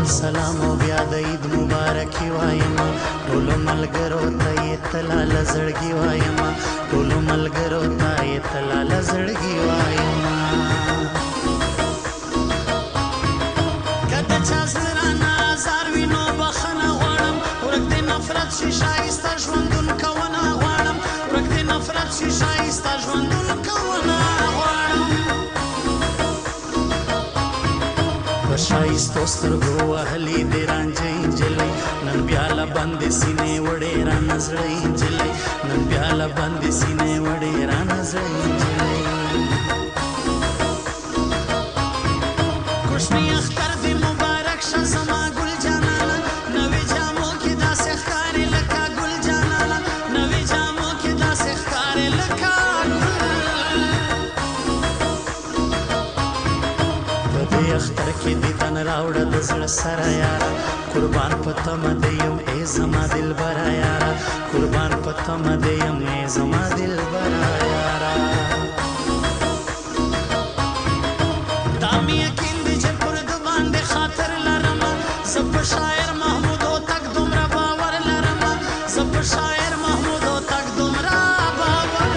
سلام او بیا د عید مبارکي وایم ټولو ملګرو ته یې تلاله زړګي وایم ټولو ملګرو ته یې تلاله زړګي وایم که د چا زړه رانه ازار وي نو بخښنه غواړم ورک د نفرت شي ښایسته ژوندون کونه غواړم ورک د نفرت شي ښایسته ژوندون کونه غواړم په ښایستو سترګو وهلې دې رانجه نجلۍ نن بیا له بندې سینې وړې رانه زړه نجلۍ نن بیا له بندې سینې وړې رانه زړه نجلۍ کوچني اختر دې مبارک شه زما ګل جانانه نوې جامو کې داسې ښکارې لکه ګل جانانه نوې جامو کې داسې ښکارې لکه په دې اختر کې دې تن راوړه د زړه سره یاره قربان په تمه دې یم ای زما دلبره یاره قربان په تمه دې یم ای زما دلبره یاره دا مې یقین دی چې پر د باندې خاطر لرم زه په شاعر محمود هوتک دومره باور لرم زه په شاعر محمود هوتک دومره باور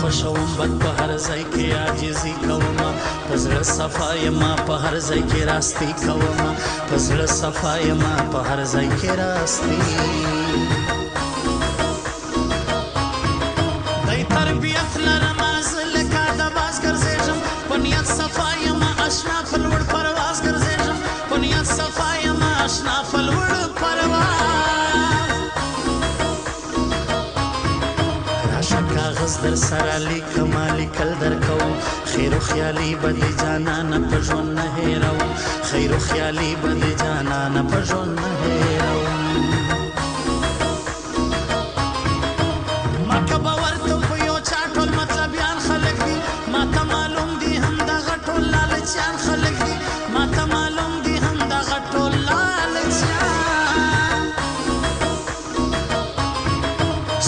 خوشوم بد په هر ځای کې عاجزي کوم په زړه صفا یم په هر ځای کې راستي کوم په زړه صفا یم په هر ځای کې راستي دای تربیت لرم زه لکه د باز ګرځېږم په نیت صفا یم اشنا په لوړ پرواز ګرځېږم په نیت صفا یم اشنا په لوړ پرواز کاغذ در سره لیکما لیکل در کوم خیر و خیالي به دې جانانه په ژوند نه هېروم خیر و خیالي به دې جانانه په ژوند نه هېروم ما که باور ته په یو چا ټول مطلبیان خلک دي ما ته معلوم دي همدغه ټول لالچیان خلک دي ما ته معلوم دي همدغه ټول لالچیان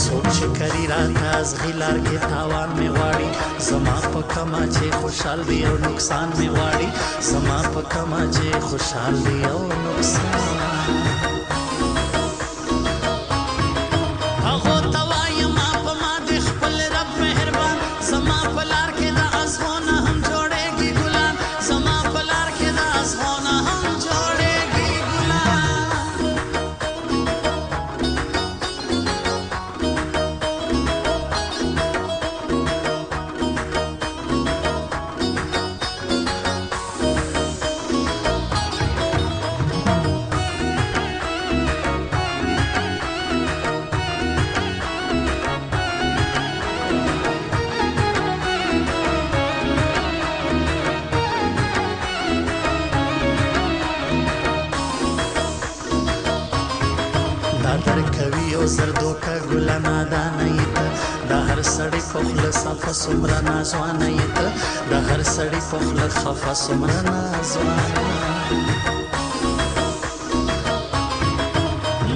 څوک چې کري راته ازغي لار کې تاوان مې غواړي زما په کما چې خوشحال دی او نقصان مې غواړي زما په کما چې خوشحال دی او نقصان هغو ته وایم په ما د خپل رب مهربان زما په لار کې د ازغو نه هم جوړېږي ګلان زما په لار کې د ازغو نه هم جوړېږي ګلان درکوي او زردوکه ګله نادانه یې ته د هر سړي په خوله صفه څومره نازوانه یې ته د هر سړي په خوله خفه څومره نازوانه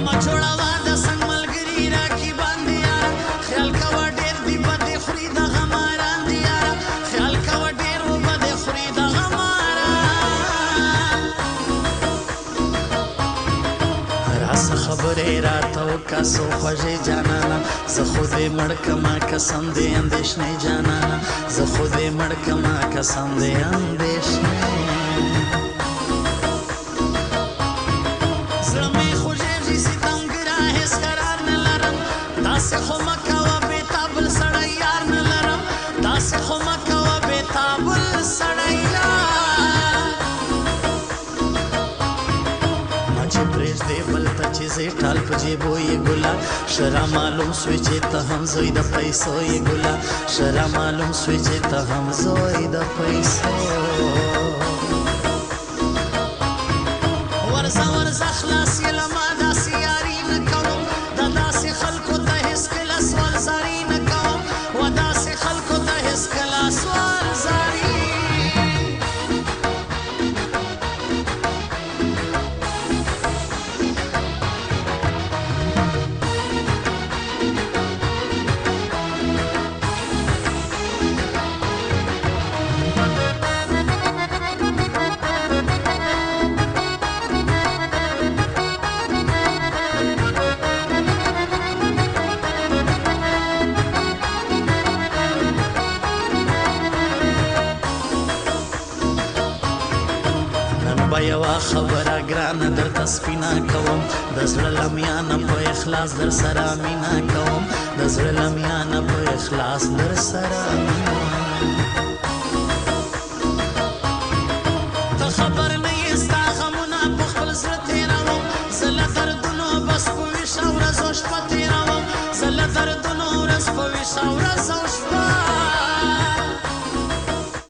مه جوړوه د څنګ ملګري راکي باندې یاره خیال کوه ډېر دي بدې خوري دغه ماران دي یاره خیال کوه ډېر و بدې خوري دغه ماران راڅه خبرې راته وکړه څو خوږې جانانه زه خو دې مړ کړمه قسم دې اندېښنې جانانه زه خو دې مړ کړمه قسم دې اندېښنې زړه مې خوږېږي ستمګره هېڅ قرار نه لرم داسې خو مه کوه بېتابل سړی یار نه لرم داسې خو مه کوه بېتابل سړی یار ما چې پرېږدې بل ته چې زه ټال په جیبو یې ګله شرا معلوم سوی چې ته هم زوی د پیسو یې ګله شرا معلوم سوی چې ته هم زوی د پیسو په یوه خبره ګرانه درته سپینه کوم د زړه له میانه په اخلاص در سره مینه کوم د زړه له میانه په اخلاص در سره مینه ته خبر نه یې ستا غمونه په خپل زړه تېروم زه له دردونو بس په ویښه ورځ او شپه تېروم زه له دردونو ورځ په ویښه ورځ او شپه